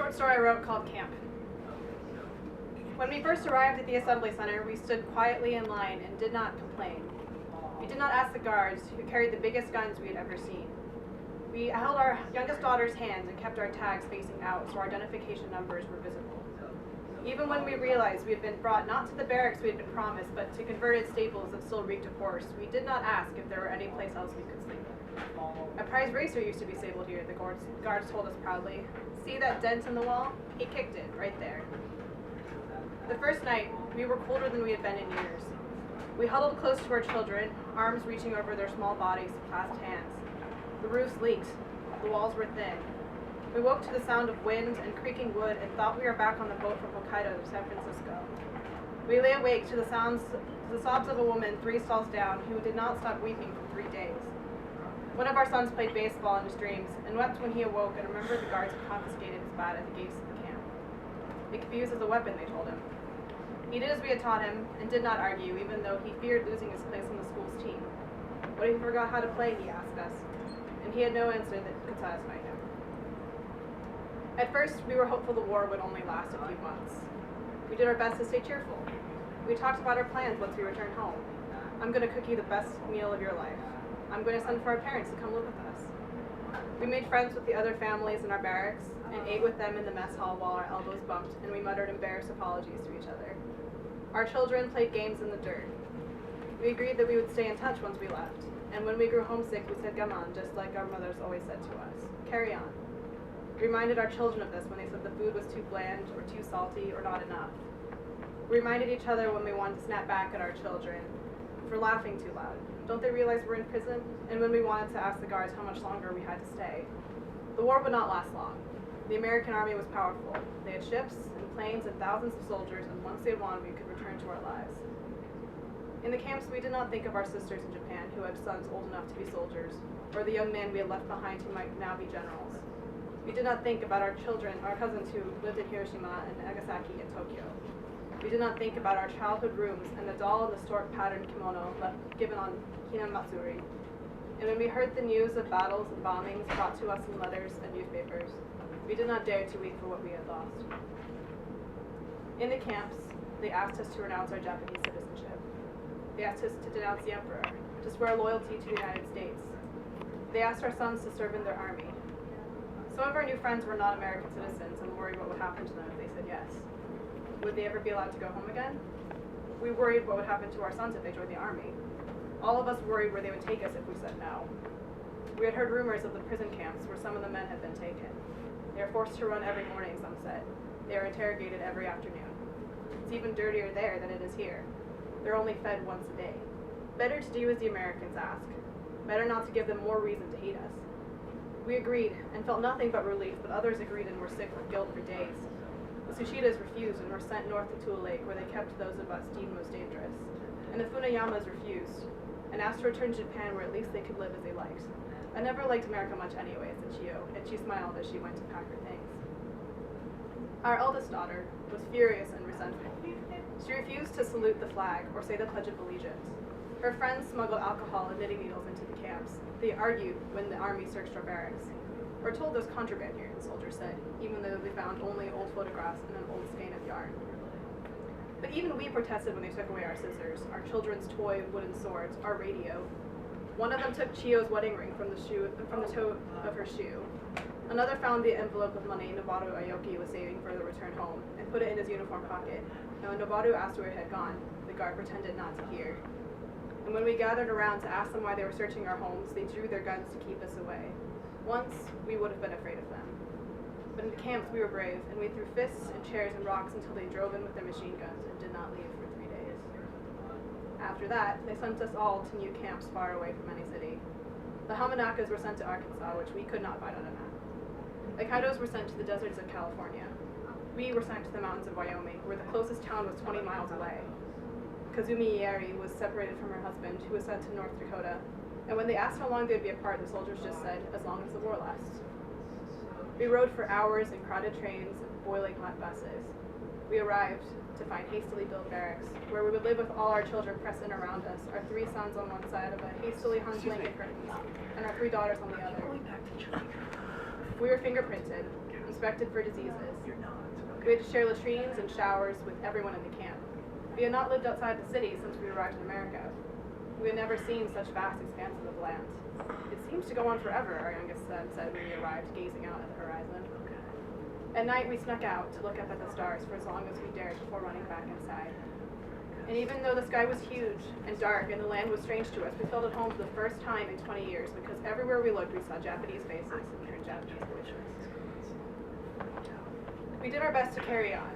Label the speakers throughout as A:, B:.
A: short story I wrote called Camp. When we first arrived at the assembly center, we stood quietly in line and did not complain. We did not ask the guards, who carried the biggest guns we had ever seen. We held our youngest daughter's hands and kept our tags facing out so our identification numbers were visible. Even when we realized we had been brought not to the barracks we had been promised, but to converted stables that still reeked of horse, we did not ask if there were any place else we could sleep. A prize racer used to be stabled here, the guards told us proudly. See that dent in the wall? He kicked it, right there. The first night, we were colder than we had been in years. We huddled close to our children, arms reaching over their small bodies to clasped hands. The roofs leaked. The walls were thin. We woke to the sound of wind and creaking wood and thought we were back on the boat from Hokkaido to San Francisco. We lay awake to the sobs of a woman 3 stalls down who did not stop weeping for 3 days. One of our sons played baseball in his dreams and wept when he awoke and remembered the guards had confiscated his bat at the gates of the camp. It could be used as a weapon, they told him. He did as we had taught him and did not argue, even though he feared losing his place on the school's team. What if he forgot how to play, he asked us, and he had no answer that could satisfy him. At first, we were hopeful the war would only last a few months. We did our best to stay cheerful. We talked about our plans once we returned home. I'm going to cook you the best meal of your life. I'm going to send for our parents to come live with us. We made friends with the other families in our barracks and ate with them in the mess hall while our elbows bumped and we muttered embarrassed apologies to each other. Our children played games in the dirt. We agreed that we would stay in touch once we left, and when we grew homesick, we said gaman, just like our mothers always said to us. Carry on. We reminded our children of this when they said the food was too bland or too salty or not enough. We reminded each other when we wanted to snap back at our children for laughing too loud. Don't they realize we're in prison? And when we wanted to ask the guards how much longer we had to stay. The war would not last long. The American army was powerful. They had ships and planes and thousands of soldiers, and once they won, we could return to our lives. In the camps, we did not think of our sisters in Japan who had sons old enough to be soldiers, or the young men we had left behind who might now be generals. We did not think about our children, our cousins who lived in Hiroshima and Nagasaki and Tokyo. We did not think about our childhood rooms and the doll in the stork-patterned kimono given on Hinan Matsuri. And when we heard the news of battles and bombings brought to us in letters and newspapers, we did not dare to weep for what we had lost. In the camps, they asked us to renounce our Japanese citizenship. They asked us to denounce the emperor, to swear loyalty to the United States. They asked our sons to serve in their army. Some of our new friends were not American citizens and worried what would happen to them if they said yes. Would they ever be allowed to go home again? We worried what would happen to our sons if they joined the army. All of us worried where they would take us if we said no. We had heard rumors of the prison camps where some of the men had been taken. They are forced to run every morning, some said. They are interrogated every afternoon. It's even dirtier there than it is here. They're only fed once a day. Better to do as the Americans ask. Better not to give them more reason to hate us. We agreed and felt nothing but relief, but others agreed and were sick with guilt for days. The Sushidas refused and were sent north to Tula Lake, where they kept those of us deemed most dangerous. And the Funayamas refused and asked to return to Japan, where at least they could live as they liked. I never liked America much anyway, said Chio, and she smiled as she went to pack her things. Our eldest daughter was furious and resentful. She refused to salute the flag or say the Pledge of Allegiance. Her friends smuggled alcohol and knitting needles into the camps. They argued when the army searched our barracks. We're told there's contraband here, the soldier said, even though they found only old photographs and an old skein of yarn. But even we protested when they took away our scissors, our children's toy wooden swords, our radio. One of them took Chio's wedding ring from the toe of her shoe. Another found the envelope of money Noboru Aoki was saving for the return home and put it in his uniform pocket. And when Noboru asked where it had gone, the guard pretended not to hear. And when we gathered around to ask them why they were searching our homes, they drew their guns to keep us away. Once, we would have been afraid of them. But in the camps, we were brave, and we threw fists and chairs and rocks until they drove in with their machine guns and did not leave for 3 days. After that, they sent us all to new camps far away from any city. The Hamanakas were sent to Arkansas, which we could not find on a map. The Kaidos were sent to the deserts of California. We were sent to the mountains of Wyoming, where the closest town was 20 miles away. Kazumi Ieri was separated from her husband, who was sent to North Dakota, and when they asked how long they'd be apart, the soldiers just said, as long as the war lasts. We rode for hours in crowded trains and boiling hot buses. We arrived to find hastily built barracks, where we would live with all our children pressed in around us, our 3 sons on one side of a hastily hung blanket curtains, and our 3 daughters on the other. We were fingerprinted, inspected for diseases. We had to share latrines and showers with everyone in the camp. We had not lived outside the city since we arrived in America. We had never seen such vast expanses of land. It seems to go on forever, our youngest son said when we arrived, gazing out at the horizon. At night, we snuck out to look up at the stars for as long as we dared before running back inside. And even though the sky was huge and dark and the land was strange to us, we felt at home for the first time in 20 years because everywhere we looked, we saw Japanese faces and heard Japanese voices. We did our best to carry on.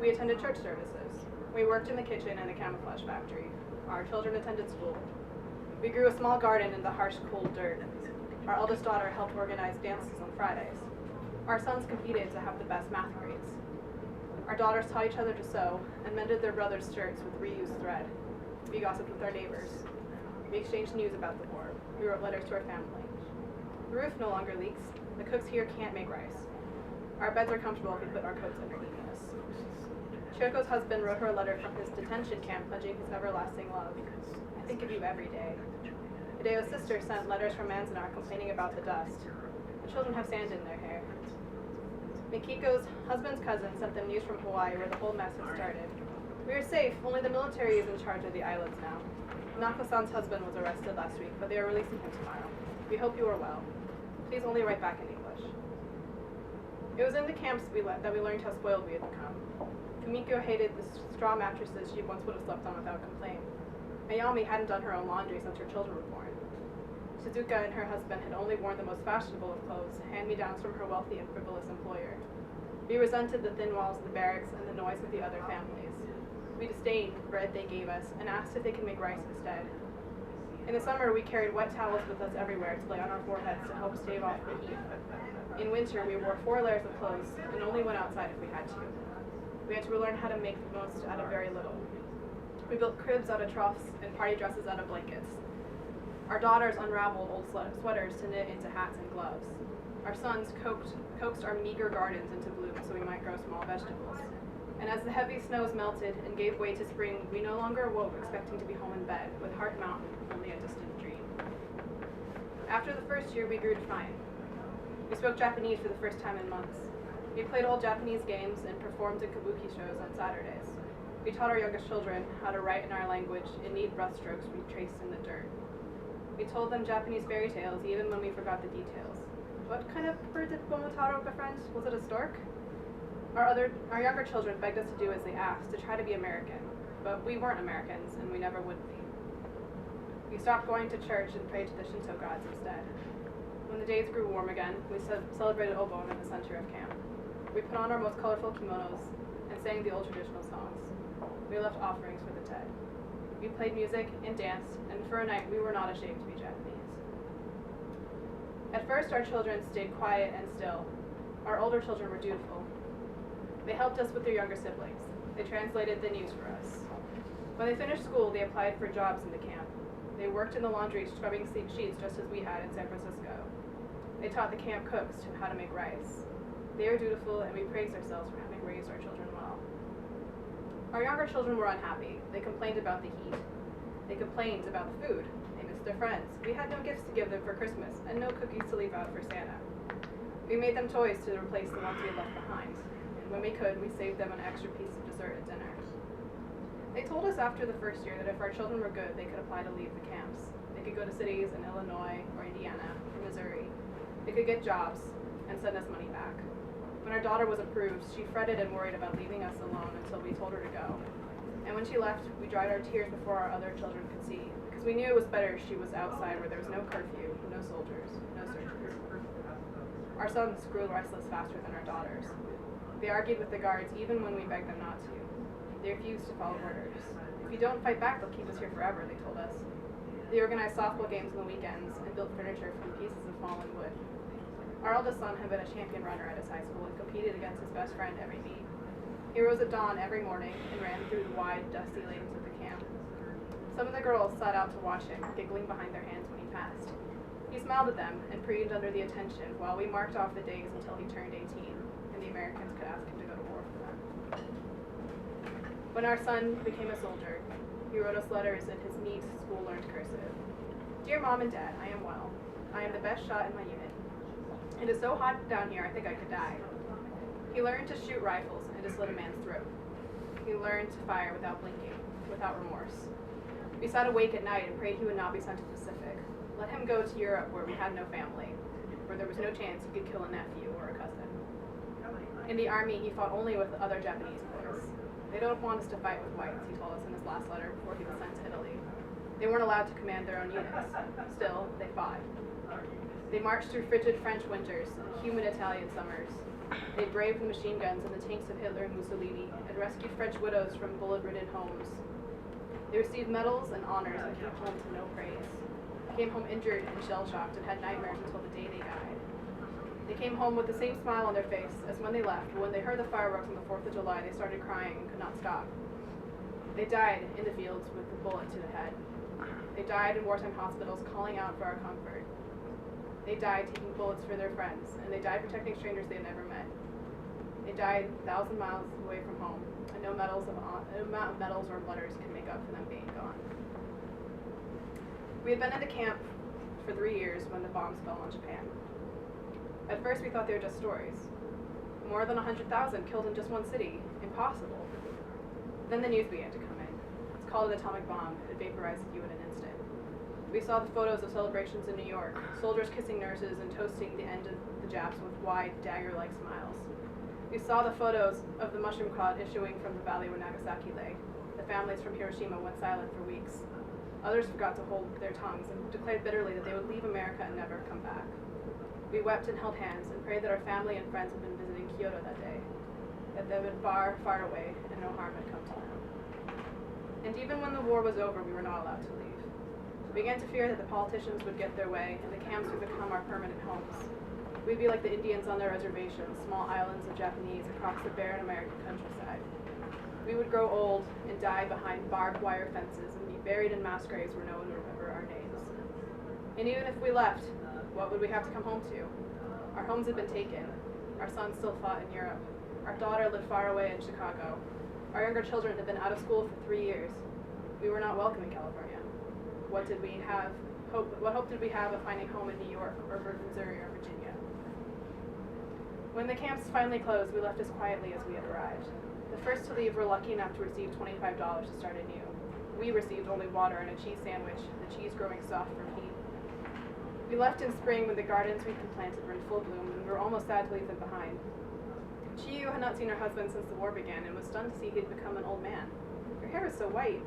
A: We attended church services. We worked in the kitchen and the camouflage factory. Our children attended school. We grew a small garden in the harsh, cold dirt. Our eldest daughter helped organize dances on Fridays. Our sons competed to have the best math grades. Our daughters taught each other to sew and mended their brothers' shirts with reused thread. We gossiped with our neighbors. We exchanged news about the war. We wrote letters to our family. The roof no longer leaks. The cooks here can't make rice. Our beds are comfortable if we put our coats underneath us. Choko's husband wrote her a letter from his detention camp pledging his everlasting love. I think of you every day. Hideo's sister sent letters from Manzanar complaining about the dust. The children have sand in their hair. Mikiko's husband's cousin sent them news from Hawaii where the whole mess had started. We are safe, only the military is in charge of the islands now. Nako-san's husband was arrested last week, but they are releasing him tomorrow. We hope you are well. Please only write back in English. It was in the camps that we learned how spoiled we had become. Kumiko hated the straw mattresses she once would have slept on without complaint. Ayami hadn't done her own laundry since her children were born. Suzuka and her husband had only worn the most fashionable of clothes, hand-me-downs from her wealthy and frivolous employer. We resented the thin walls of the barracks and the noise of the other families. We disdained the bread they gave us and asked if they could make rice instead. In the summer, we carried wet towels with us everywhere to lay on our foreheads to help stave off the heat. In winter, we wore 4 layers of clothes and only went outside if we had to. We had to learn how to make the most out of very little. We built cribs out of troughs and party dresses out of blankets. Our daughters unraveled old sweaters to knit into hats and gloves. Our sons coaxed our meager gardens into bloom so we might grow small vegetables. And as the heavy snows melted and gave way to spring, we no longer awoke expecting to be home in bed, with Heart Mountain only a distant dream. After the first year, we grew defiant. We spoke Japanese for the first time in months. We played old Japanese games and performed in kabuki shows on Saturdays. We taught our youngest children how to write in our language in neat brushstrokes we traced in the dirt. We told them Japanese fairy tales even when we forgot the details. What kind of bird did Momotaro befriend? Was it a stork? Our younger children begged us to do as they asked, to try to be American. But we weren't Americans, and we never would be. We stopped going to church and prayed to the Shinto gods instead. When the days grew warm again, we celebrated Obon in the center of camp. We put on our most colorful kimonos and sang the old traditional songs. We left offerings for the dead. We played music and danced, and for a night we were not ashamed to be Japanese. At first our children stayed quiet and still. Our older children were dutiful. They helped us with their younger siblings. They translated the news for us. When they finished school, they applied for jobs in the camp. They worked in the laundry scrubbing sheets just as we had in San Francisco. They taught the camp cooks how to make rice. They are dutiful, and we praise ourselves for having raised our children well. Our younger children were unhappy. They complained about the heat. They complained about the food. They missed their friends. We had no gifts to give them for Christmas, and no cookies to leave out for Santa. We made them toys to replace the ones we had left behind. And when we could, we saved them an extra piece of dessert at dinner. They told us after the first year that if our children were good, they could apply to leave the camps. They could go to cities in Illinois or Indiana or Missouri. They could get jobs and send us money back. When our daughter was approved, she fretted and worried about leaving us alone until we told her to go. And when she left, we dried our tears before our other children could see, because we knew it was better she was outside where there was no curfew, no soldiers, no searchers. Our sons grew restless faster than our daughters. They argued with the guards even when we begged them not to. They refused to follow orders. If you don't fight back, they'll keep us here forever, they told us. They organized softball games on the weekends and built furniture from pieces of fallen wood. Our eldest son had been a champion runner at his high school and competed against his best friend every meet. He rose at dawn every morning and ran through the wide, dusty lanes of the camp. Some of the girls sat out to watch him, giggling behind their hands when he passed. He smiled at them and preened under the attention while we marked off the days until he turned 18, and the Americans could ask him to go to war for them. When our son became a soldier, he wrote us letters in his neat, school-learned cursive. Dear Mom and Dad, I am well. I am the best shot in my unit. It is so hot down here, I think I could die. He learned to shoot rifles and to slit a man's throat. He learned to fire without blinking, without remorse. We sat awake at night and prayed he would not be sent to the Pacific. Let him go to Europe where we had no family, where there was no chance he could kill a nephew or a cousin. In the army, he fought only with other Japanese boys. They don't want us to fight with whites, he told us in his last letter before he was sent to Italy. They weren't allowed to command their own units. Still, they fought. They marched through frigid French winters and humid Italian summers. They braved the machine guns and the tanks of Hitler and Mussolini and rescued French widows from bullet-ridden homes. They received medals and honors and came home to no praise. They came home injured and shell-shocked and had nightmares until the day they died. They came home with the same smile on their face as when they left, but when they heard the fireworks on the 4th of July, they started crying and could not stop. They died in the fields with a bullet to the head. They died in wartime hospitals calling out for our comfort. They died taking bullets for their friends, and they died protecting strangers they had never met. They died 1,000 miles away from home, and no amount of medals or letters can make up for them being gone. We had been in the camp for 3 years when the bombs fell on Japan. At first we thought they were just stories. More than 100,000 killed in just one city. Impossible. Then the news began to come in. It's called an atomic bomb. It vaporized you in an instant. We saw the photos of celebrations in New York, soldiers kissing nurses and toasting the end of the Japs with wide, dagger-like smiles. We saw the photos of the mushroom cloud issuing from the valley where Nagasaki lay. The families from Hiroshima went silent for weeks. Others forgot to hold their tongues and declared bitterly that they would leave America and never come back. We wept and held hands and prayed that our family and friends had been visiting Kyoto that day, that they had been far, far away and no harm had come to them. And even when the war was over, we were not allowed to leave. We began to fear that the politicians would get their way and the camps would become our permanent homes. We'd be like the Indians on their reservations, small islands of Japanese across the barren American countryside. We would grow old and die behind barbed wire fences and be buried in mass graves where no one would remember our names. And even if we left, what would we have to come home to? Our homes had been taken. Our sons still fought in Europe. Our daughter lived far away in Chicago. Our younger children had been out of school for 3 years. We were not welcome in California. What hope did we have of finding home in New York or Missouri or Virginia? When the camps finally closed, we left as quietly as we had arrived. The first to leave were lucky enough to receive $25 to start anew. We received only water and a cheese sandwich, the cheese growing soft from heat. We left in spring when the gardens we had planted were in full bloom, and we were almost sad to leave them behind. Chiyu had not seen her husband since the war began and was stunned to see he had become an old man. Her hair was so white.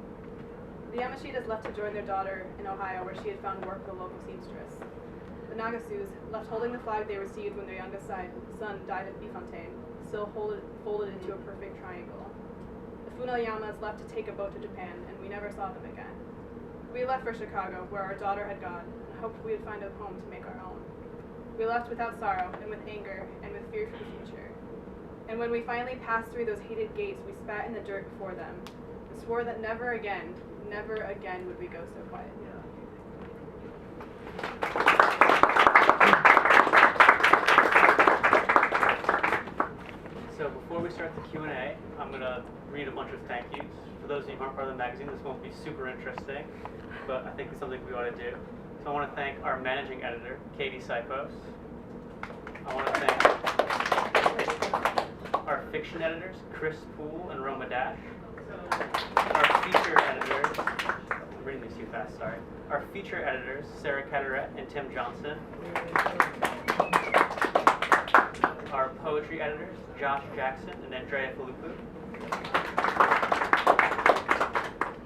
A: The Yamashitas left to join their daughter in Ohio, where she had found work with a local seamstress. The Nagasus left holding the flag they received when their youngest son died at Bifontaine, still folded into a perfect triangle. The Funayamas left to take a boat to Japan, and we never saw them again. We left for Chicago, where our daughter had gone, and hoped we would find a home to make our own. We left without sorrow, and with anger, and with fear for the future. And when we finally passed through those hated gates, we spat in the dirt before them, and swore that never again would we go so quiet.
B: So before we start the Q&A, I'm going to read a bunch of thank yous. For those of you who aren't part of the magazine, this won't be super interesting, but I think it's something we ought to do. So I want to thank our managing editor, Katie Sipos. I want to thank our fiction editors, Chris Poole and Roma Dash. Our feature editors, I'm reading these too fast, sorry. Our feature editors, Sarah Catterett and Tim Johnson. Our poetry editors, Josh Jackson and Andrea Filipu.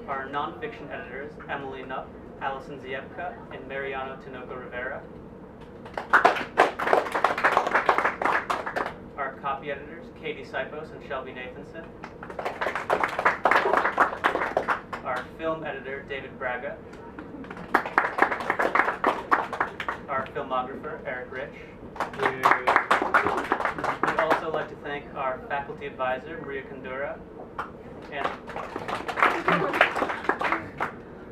B: Our nonfiction editors, Emily Nupp, Allison Ziebka, and Mariano Tinoco Rivera. Our copy editors, Katie Sipos and Shelby Nathanson. Our film editor, David Braga. Our filmographer, Eric Rich. We'd also like to thank our faculty advisor, Maria Condura, and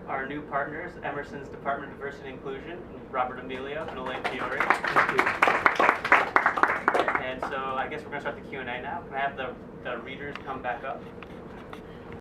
B: our new partners, Emerson's Department of Diversity and Inclusion, Robert Emilio and Elaine Fiore. And so I guess we're going to start the Q&A now. Can I have the readers come back up?